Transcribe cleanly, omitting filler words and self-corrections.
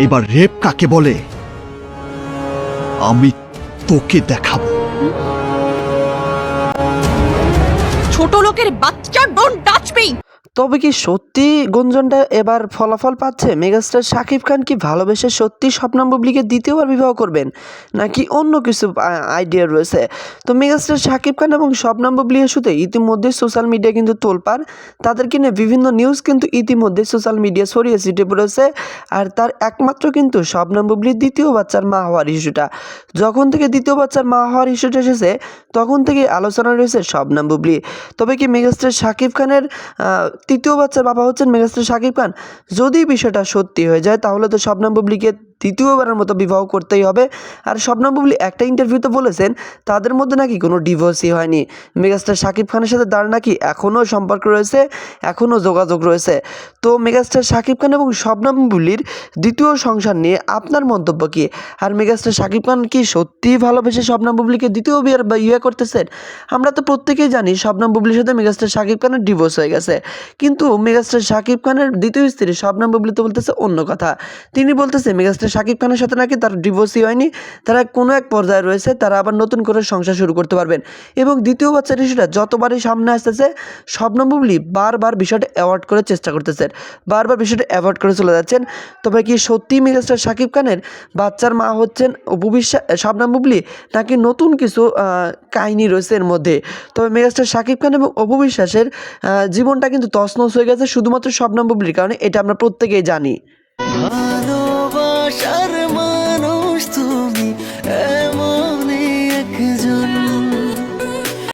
এবার রেপ কাকে বলে আমি তোকে দেখাবো। ছোট লোকের বাচ্চা, ডোন্ট টাচ মি। তবে কি সত্যি গুঞ্জনটা এবার ফলাফল পাচ্ছে? মেগাস্টার শাকিব খান কি ভালোবেসে সত্যি শবনম বুবলিকে দ্বিতীয়বার বিবাহ করবেন, নাকি অন্য কিছু আইডিয়া রয়েছে? তো মেগাস্টার শাকিব খান এবং শবনম বুবলি ইস্যুতে ইতিমধ্যে সোশ্যাল মিডিয়া কিন্তু তোলপাড়। তাদেরকে নিয়ে বিভিন্ন নিউজ কিন্তু ইতিমধ্যে সোশ্যাল মিডিয়া ছড়িয়ে ছিটিয়ে পড়েছে। আর তার একমাত্র কিন্তু শবনম বুবলির দ্বিতীয় বাচ্চার মা হওয়ার ইস্যুটা। যখন থেকে দ্বিতীয় বাচ্চার মা হওয়ার ইস্যুটা এসেছে তখন থেকে আলোচনা রয়েছে শবনম বুবলি। তবে কি মেগাস্টার শাকিব খানের তৃতীয় বাচ্চার বাবা হচ্ছেন মেগাস্টার শাকিব খান? যদি বিষয়টা সত্যি হয়ে যায় তাহলে তো শবনম বুবলিকে দ্বিতীয়বারের মতো বিবাহ করতেই হবে। আর শবনম বুবলি একটা ইন্টারভিউতে বলেছেন তাদের মধ্যে নাকি কোনো ডিভোর্সই হয়নি। মেগাস্টার শাকিব খানের সাথে তার নাকি এখনও সম্পর্ক রয়েছে, এখনও যোগাযোগ রয়েছে। তো মেগাস্টার শাকিব খান এবং শবনম বুবলির দ্বিতীয় সংসার নিয়ে আপনার মন্তব্য কী? আর মেগাস্টার শাকিব খান কি সত্যিই ভালোবেসে শবনম বুবলিকে দ্বিতীয় বিয়ের ইয়ে করতেছেন? আমরা তো প্রত্যেকেই জানি শবনম বুবলির সাথে মেগাস্টার শাকিব খানের ডিভোর্স হয়ে গেছে, কিন্তু মেগাস্টার শাকিব খানের দ্বিতীয় স্ত্রী শবনম বুবলি তো বলতেছে অন্য কথা। তিনি বলতেছে মেগাস্টার শাকিব খানের সাথে নাকি তার ডিভোর্সই হয়নি, তারা কোনো এক পর্যায়ে রয়েছে, তারা আবার নতুন করে সংসার শুরু করতে পারবেন। এবং দ্বিতীয় বাচ্চার ইস্যুটা যতবারই সামনে আসতেছে শবনম বুবলি বারবার বিষয়টা অ্যাভয়েড করার চেষ্টা করতেছেন, বারবার বিষয়টা অ্যাভয়েড করে চলে যাচ্ছেন। তবে কি সত্যিই মেগাস্টার শাকিব খানের বাচ্চার মা হচ্ছেন শবনম বুবলি, নাকি নতুন কিছু কাহিনী রয়েছে এর মধ্যে? তবে মেগাস্টার শাকিব খান এবং অপু বিশ্বাসের জীবনটা কিন্তু তছনছ হয়ে গেছে শুধুমাত্র শবনম বুবলির কারণে, এটা আমরা প্রত্যেকেই জানি।